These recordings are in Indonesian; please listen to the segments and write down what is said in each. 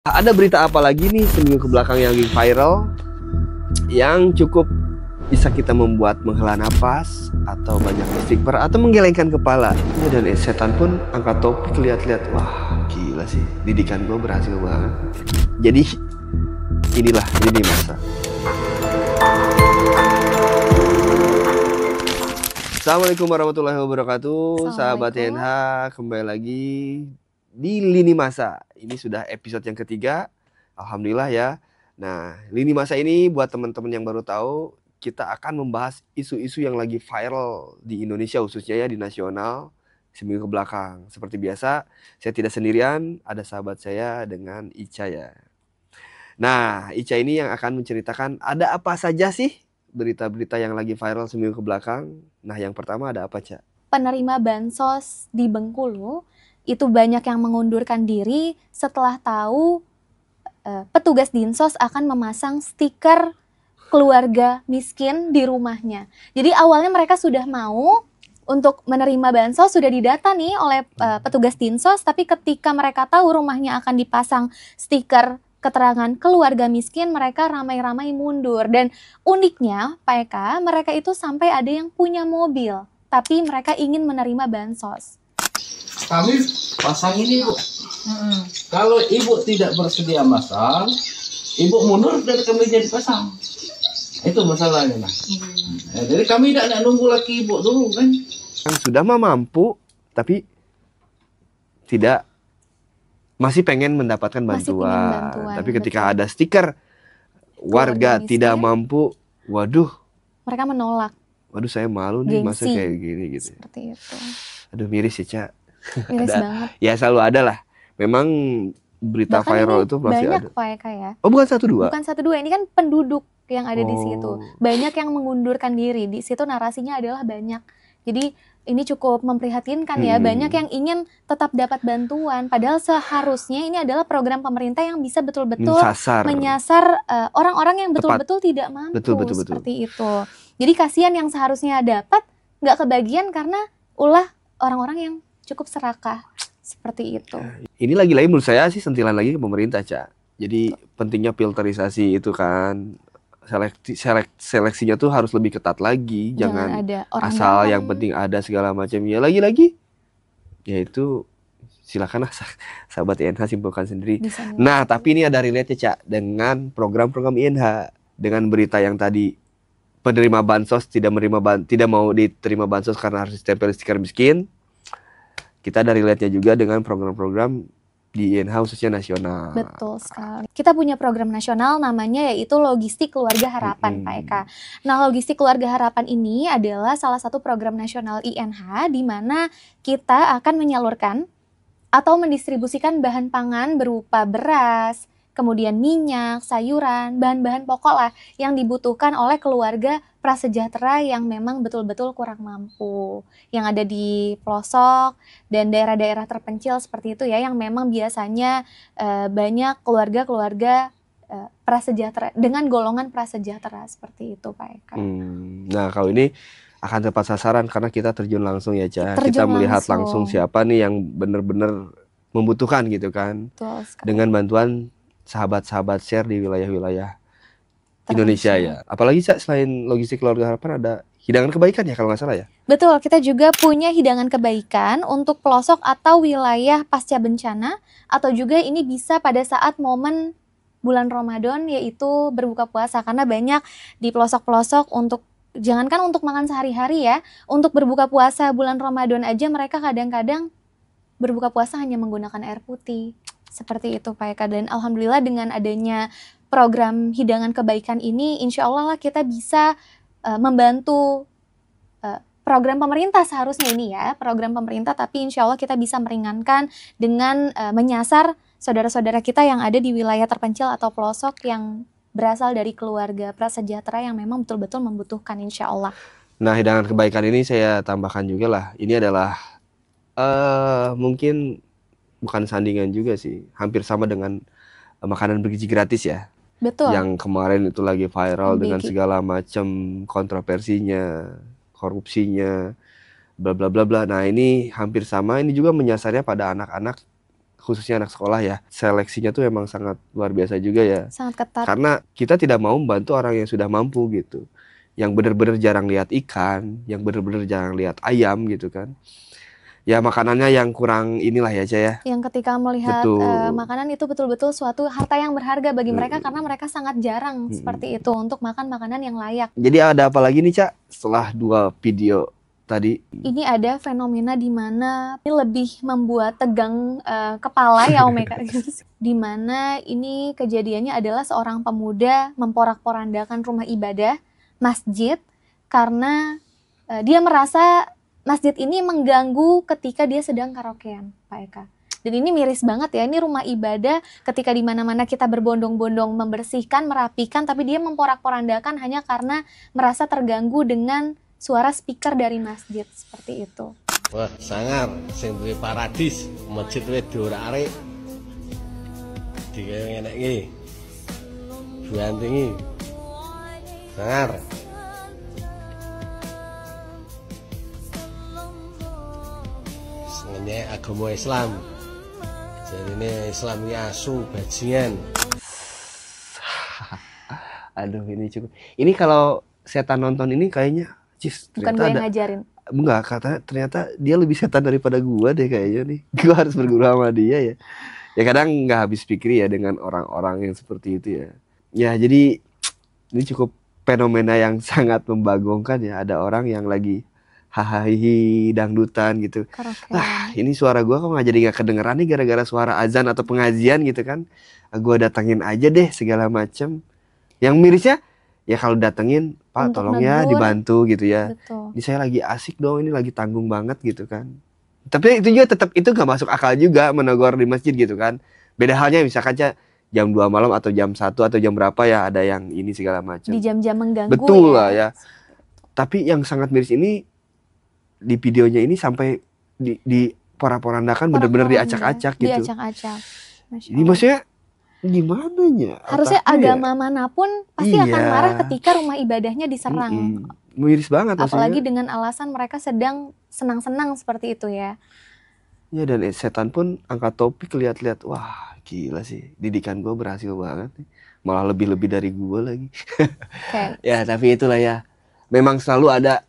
Ada berita apa lagi nih seminggu kebelakang yang lagi viral yang cukup bisa kita membuat menghela nafas atau banyak istighfar atau menggelengkan kepala. Dan setan pun angkat topik lihat-lihat, wah gila sih, didikan gue berhasil banget. Jadi inilah lini masa. Assalamualaikum warahmatullahi wabarakatuh, sahabat TNH, kembali lagi di lini masa. Ini sudah episode yang ketiga, alhamdulillah ya. Nah, lini masa ini buat teman-teman yang baru tahu, kita akan membahas isu-isu yang lagi viral di Indonesia, khususnya ya di nasional seminggu kebelakang. Seperti biasa, saya tidak sendirian, ada sahabat saya dengan Ica ya. Nah, Ica ini yang akan menceritakan ada apa saja sih berita-berita yang lagi viral seminggu kebelakang. Nah, yang pertama ada apa, Ca? Penerima bansos di Bengkulu itu banyak yang mengundurkan diri setelah tahu petugas Dinsos akan memasang stiker keluarga miskin di rumahnya. Jadi awalnya mereka sudah mau untuk menerima bansos, sudah didata nih oleh petugas Dinsos, tapi ketika mereka tahu rumahnya akan dipasang stiker keterangan keluarga miskin, mereka ramai-ramai mundur. Dan uniknya, Pak Eka, mereka itu sampai ada yang punya mobil, tapi mereka ingin menerima bansos. Kami pasang ini, Bu. Kalau Ibu tidak bersedia masang, Ibu mundur dan kami jadi pasang. Itu masalahnya, nah. Ya, jadi kami tidak nunggu lagi Ibu dulu kan. Yang sudah mah mampu, tapi tidak, masih pengen mendapatkan bantuan. Tapi ketika ada stiker warga tidak mampu, waduh. Mereka menolak. Waduh, saya malu nih, masa kayak gini gitu. Seperti itu. Aduh, miris sih, Ca. Miris banget. Ya selalu ada lah. Memang berita bahkan viral itu pasti banyak, ada. Pak Eka ya. Oh, bukan 1-2? Bukan 1-2, ini kan penduduk yang ada di situ. Banyak yang mengundurkan diri. Di situ narasinya adalah banyak. Jadi ini cukup memprihatinkan ya. Banyak yang ingin tetap dapat bantuan. Padahal seharusnya ini adalah program pemerintah yang bisa betul-betul menyasar orang-orang yang betul-betul tidak mampu. Betul. Seperti itu. Jadi kasihan yang seharusnya dapat nggak kebagian karena ulah orang-orang yang cukup serakah. Seperti itu. Ini lagi-lagi menurut saya sih sentilan lagi ke pemerintah, Ca. Jadi pentingnya filterisasi itu kan. Seleksinya tuh harus lebih ketat lagi. Jangan ada asal yang penting ada segala macam. Ya lagi-lagi, yaitu silakanlah sahabat INH simpulkan sendiri. Nah, tapi ini ada relate-nya, Ca, dengan program-program INH. Dengan berita yang tadi, penerima bansos tidak mau diterima bansos karena harus ditempel stiker miskin. Kita ada relate-nya juga dengan program-program di INH khususnya nasional. Betul sekali. Kita punya program nasional namanya yaitu Logistik Keluarga Harapan, Pak Eka. Nah, Logistik Keluarga Harapan ini adalah salah satu program nasional INH di mana kita akan menyalurkan atau mendistribusikan bahan pangan berupa beras, kemudian minyak, sayuran, bahan-bahan pokok lah yang dibutuhkan oleh keluarga prasejahtera yang memang betul-betul kurang mampu, yang ada di pelosok dan daerah-daerah terpencil seperti itu ya, yang memang biasanya banyak keluarga-keluarga prasejahtera dengan golongan prasejahtera seperti itu, Pak Eka. Nah, kalau ini akan tepat sasaran karena kita terjun langsung ya, Ca. Kita melihat langsung siapa nih yang benar-benar membutuhkan gitu kan. Dengan bantuan sahabat-sahabat share di wilayah-wilayah Indonesia ya. Apalagi, Cak, selain Logistik Keluarga Harapan ada hidangan kebaikan ya kalau nggak salah ya? Betul, kita juga punya hidangan kebaikan untuk pelosok atau wilayah pasca bencana, atau juga ini bisa pada saat momen bulan Ramadan yaitu berbuka puasa, karena banyak di pelosok-pelosok untuk jangankan untuk makan sehari-hari ya, untuk berbuka puasa bulan Ramadan aja mereka kadang-kadang berbuka puasa hanya menggunakan air putih. Seperti itu, Pak Eka. Dan alhamdulillah dengan adanya program hidangan kebaikan ini, insya Allah lah kita bisa membantu program pemerintah seharusnya ini ya, program pemerintah, tapi insya Allah kita bisa meringankan dengan menyasar saudara-saudara kita yang ada di wilayah terpencil atau pelosok yang berasal dari keluarga prasejahtera yang memang betul-betul membutuhkan, insya Allah. Nah, hidangan kebaikan ini saya tambahkan juga lah, ini adalah mungkin bukan sandingan juga sih, hampir sama dengan makanan bergizi gratis ya. Betul. Yang kemarin itu lagi viral dengan segala macam kontroversinya, korupsinya, bla bla bla bla. Nah, ini hampir sama, ini juga menyasarnya pada anak-anak khususnya anak sekolah ya, seleksinya tuh emang sangat luar biasa juga ya. Sangat ketat. Karena kita tidak mau membantu orang yang sudah mampu gitu, yang benar-benar jarang lihat ikan, yang benar-benar jarang lihat ayam gitu kan. Ya makanannya yang kurang inilah ya Ca ya. Yang ketika melihat makanan itu betul-betul suatu harta yang berharga bagi mereka karena mereka sangat jarang seperti itu untuk makan makanan yang layak. Jadi ada apa lagi nih Ca setelah 2 video tadi? Ini ada fenomena di mana ini lebih membuat tegang kepala ya Om Eka. Di mana ini kejadiannya adalah seorang pemuda memporak-porandakan rumah ibadah, masjid, karena dia merasa masjid ini mengganggu ketika dia sedang karaokean, Pak Eka. Dan ini miris banget ya, ini rumah ibadah ketika di mana-mana kita berbondong-bondong membersihkan, merapikan, tapi dia memporak-porandakan hanya karena merasa terganggu dengan suara speaker dari masjid, seperti itu. Wah, sangar, sing duwe paradis, masjid wae diorak-arik. Digawe ngene iki. Buantingi. Sangar. Sengenye agama Islam. Jarine Islam iki asu bajingan. Aduh ini cukup. Ini kalau setan nonton ini kayaknya bukan gue yang ngajarin. Enggak, ternyata dia lebih setan daripada gua deh kayaknya nih. Gua harus berguru sama dia ya. Ya kadang nggak habis pikir ya dengan orang-orang yang seperti itu ya. Ya jadi ini cukup fenomena yang sangat membagongkan ya. Ada orang yang lagi hahaha dangdutan gitu. Ah ini suara gua kok nggak kedengeran nih gara-gara suara azan atau pengajian gitu kan. Gua datengin aja deh segala macem. Yang mirisnya ya kalau datengin Pak untuk tolong ya dibantu gitu ya. Betul. Ini saya lagi asik dong, ini lagi tanggung banget gitu kan. Tapi itu juga tetap itu nggak masuk akal juga menegur di masjid gitu kan. Beda halnya misalkan aja jam 2 malam atau jam 1 atau jam berapa ya ada yang ini segala macam. Di jam-jam mengganggu. Betul lah ya. Tapi yang sangat miris ini di videonya ini sampai di porak-porandakan benar-benar diacak-acak gitu. Diacak-acak. Ini maksudnya gimana ya? Harusnya agama manapun pasti akan marah ketika rumah ibadahnya diserang. Miris banget maksudnya. Apalagi dengan alasan mereka sedang senang-senang seperti itu ya. Ya dan setan pun angkat topik lihat-lihat, wah gila sih, didikan gue berhasil banget nih. Malah lebih-lebih dari gue lagi. Okay. Ya tapi itulah ya, memang selalu ada.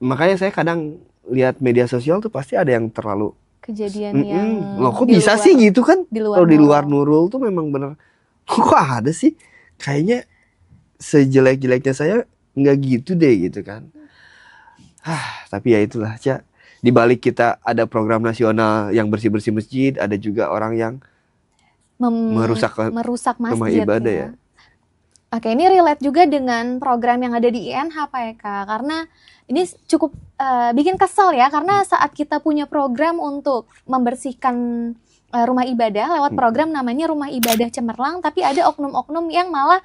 Makanya saya kadang lihat media sosial tuh pasti ada yang terlalu kejadian yang loh kok bisa sih gitu kan. Kalau di luar Nurul tuh memang bener kok ada sih, kayaknya sejelek-jeleknya saya nggak gitu deh gitu kan. Tapi ya itulah Ca, di balik kita ada program nasional yang bersih-bersih masjid, ada juga orang yang merusak masjid, rumah ibadah ya. Oke, ini relate juga dengan program yang ada di INH Pak Eka, karena ini cukup bikin kesel ya, karena saat kita punya program untuk membersihkan rumah ibadah lewat program namanya Rumah Ibadah Cemerlang, tapi ada oknum-oknum yang malah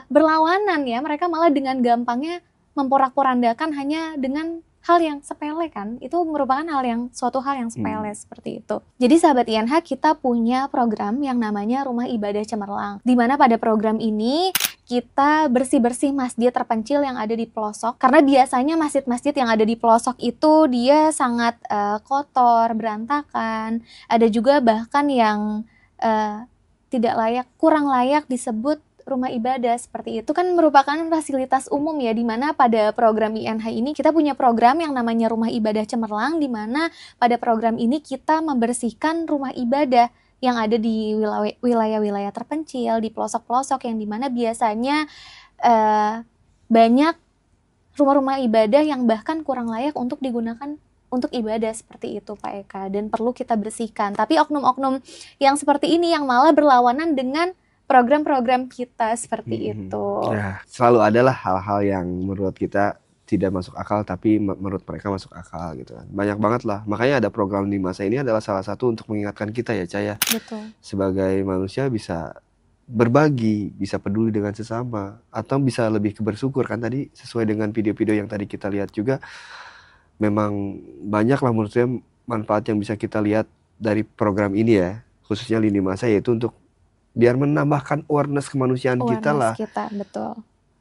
berlawanan ya, mereka malah dengan gampangnya memporak-porandakan hanya dengan hal yang sepele kan, itu merupakan suatu hal yang sepele seperti itu. Jadi sahabat INH, kita punya program yang namanya Rumah Ibadah Cemerlang, di mana pada program ini kita bersih-bersih masjid terpencil yang ada di pelosok, karena biasanya masjid-masjid yang ada di pelosok itu dia sangat kotor, berantakan, ada juga bahkan yang kurang layak disebut rumah ibadah. Seperti itu kan merupakan fasilitas umum ya, di mana pada program INH ini kita punya program yang namanya Rumah Ibadah Cemerlang, di mana pada program ini kita membersihkan rumah ibadah yang ada di wilayah-wilayah terpencil, di pelosok-pelosok yang dimana biasanya banyak rumah-rumah ibadah yang bahkan kurang layak untuk digunakan untuk ibadah seperti itu Pak Eka, dan perlu kita bersihkan. Tapi oknum-oknum yang seperti ini yang malah berlawanan dengan program-program kita seperti itu. Ya, selalu adalah hal-hal yang menurut kita tidak masuk akal, tapi menurut mereka masuk akal gitu kan. Banyak banget lah. Makanya ada program di masa ini adalah salah satu untuk mengingatkan kita ya Caya. Betul. Sebagai manusia bisa berbagi, bisa peduli dengan sesama, atau bisa lebih bersyukur kan tadi sesuai dengan video-video yang tadi kita lihat juga. Memang banyak lah menurut saya manfaat yang bisa kita lihat dari program ini ya, khususnya lini masa, yaitu untuk biar menambahkan awareness kemanusiaan kita lah. Kita, betul.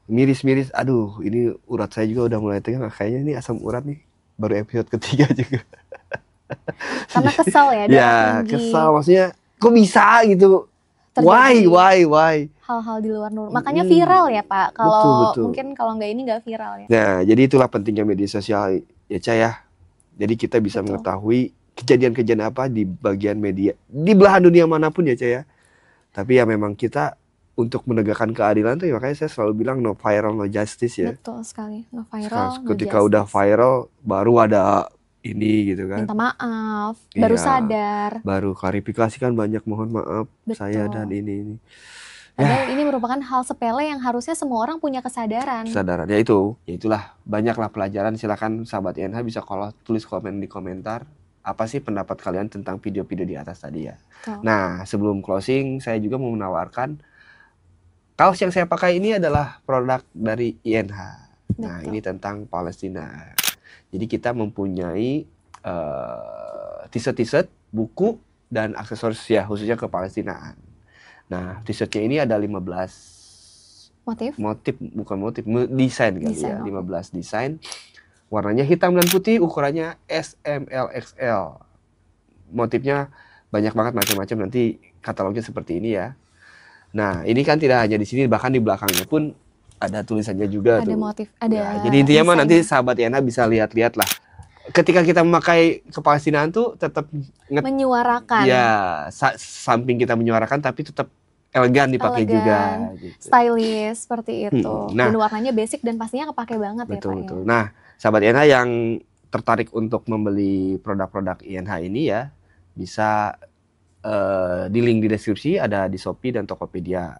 Miris-miris, aduh ini urat saya juga udah mulai tegang, kayaknya ini asam urat nih, baru episode ketiga juga. Karena kesal ya, ya kesal, maksudnya kok bisa gitu, why hal-hal di luar normal, makanya viral ya Pak, kalau betul. mungkin kalau nggak ini nggak viral ya. Nah jadi itulah pentingnya media sosial ya Ca ya, jadi kita bisa mengetahui kejadian-kejadian apa di bagian media di belahan dunia manapun ya Ca ya. Tapi ya memang kita untuk menegakkan keadilan tuh ya, makanya saya selalu bilang no viral no justice ya. Betul sekali, no viral no ketika justice. Udah viral baru ada ini gitu kan, minta maaf, baru sadar, baru klarifikasi kan banyak, mohon maaf saya dan ini. Padahal ini merupakan hal sepele yang harusnya semua orang punya kesadaran. Ya itulah banyaklah pelajaran. Silakan sahabat INH bisa tulis komen di komentar apa sih pendapat kalian tentang video-video di atas tadi ya. Nah sebelum closing saya juga mau menawarkan kaos yang saya pakai ini adalah produk dari INH. Nah ini tentang Palestina. Jadi kita mempunyai t-shirt, buku, dan aksesoris ya khususnya kepalestinaan. Nah t-shirtnya ini ada 15 desain kali ya, 15 desain. Warnanya hitam dan putih, ukurannya SML/XL. Motifnya banyak banget macam-macam, nanti katalognya seperti ini ya. Nah, ini kan tidak hanya di sini, bahkan di belakangnya pun ada tulisannya juga ada tuh. Motif, ada. Nah, jadi intinya mah nanti sahabat INH bisa lihat-lihat lah. Ketika kita memakai kepalestinaan tuh tetap menyuarakan. Ya, samping kita menyuarakan tapi tetap elegan dipakai juga. Gitu. Stylish seperti itu. Nah, dan warnanya basic dan pastinya kepake banget ya Pak. Betul. Nah, sahabat INH yang tertarik untuk membeli produk-produk INH ini ya, bisa di link di deskripsi ada di Shopee dan Tokopedia.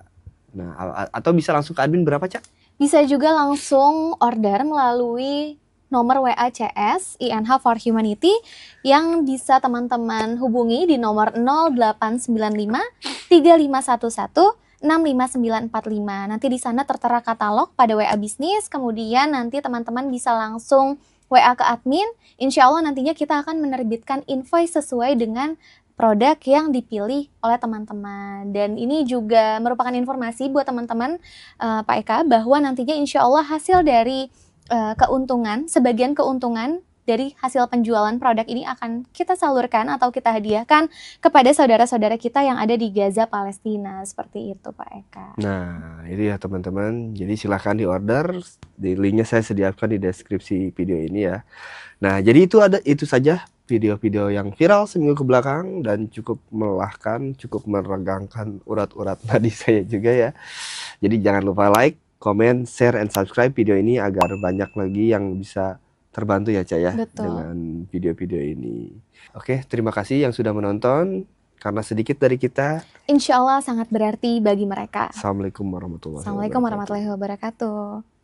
Nah, atau bisa langsung ke admin berapa Cak? Bisa juga langsung order melalui nomor WA CS INH for Humanity yang bisa teman-teman hubungi di nomor 0895 3511 65945. Nanti di sana tertera katalog pada WA bisnis, kemudian nanti teman-teman bisa langsung WA ke admin. Insya Allah nantinya kita akan menerbitkan invoice sesuai dengan produk yang dipilih oleh teman-teman. Dan ini juga merupakan informasi buat teman-teman Pak Eka bahwa nantinya insya Allah hasil dari keuntungan, sebagian keuntungan dari hasil penjualan produk ini akan kita salurkan atau kita hadiahkan kepada saudara-saudara kita yang ada di Gaza, Palestina. Seperti itu Pak Eka. Nah ini ya teman-teman, jadi silahkan di order, di linknya saya sediakan di deskripsi video ini ya. Nah jadi itu saja video-video yang viral seminggu ke belakang dan cukup melelahkan, cukup meregangkan urat-urat nadi saya juga ya. Jadi jangan lupa like, comment, share, and subscribe video ini agar banyak lagi yang bisa terbantu ya Cak ya. Betul. Dengan video-video ini. Oke, terima kasih yang sudah menonton. Karena sedikit dari kita, insya Allah sangat berarti bagi mereka. Assalamualaikum warahmatullahi wabarakatuh.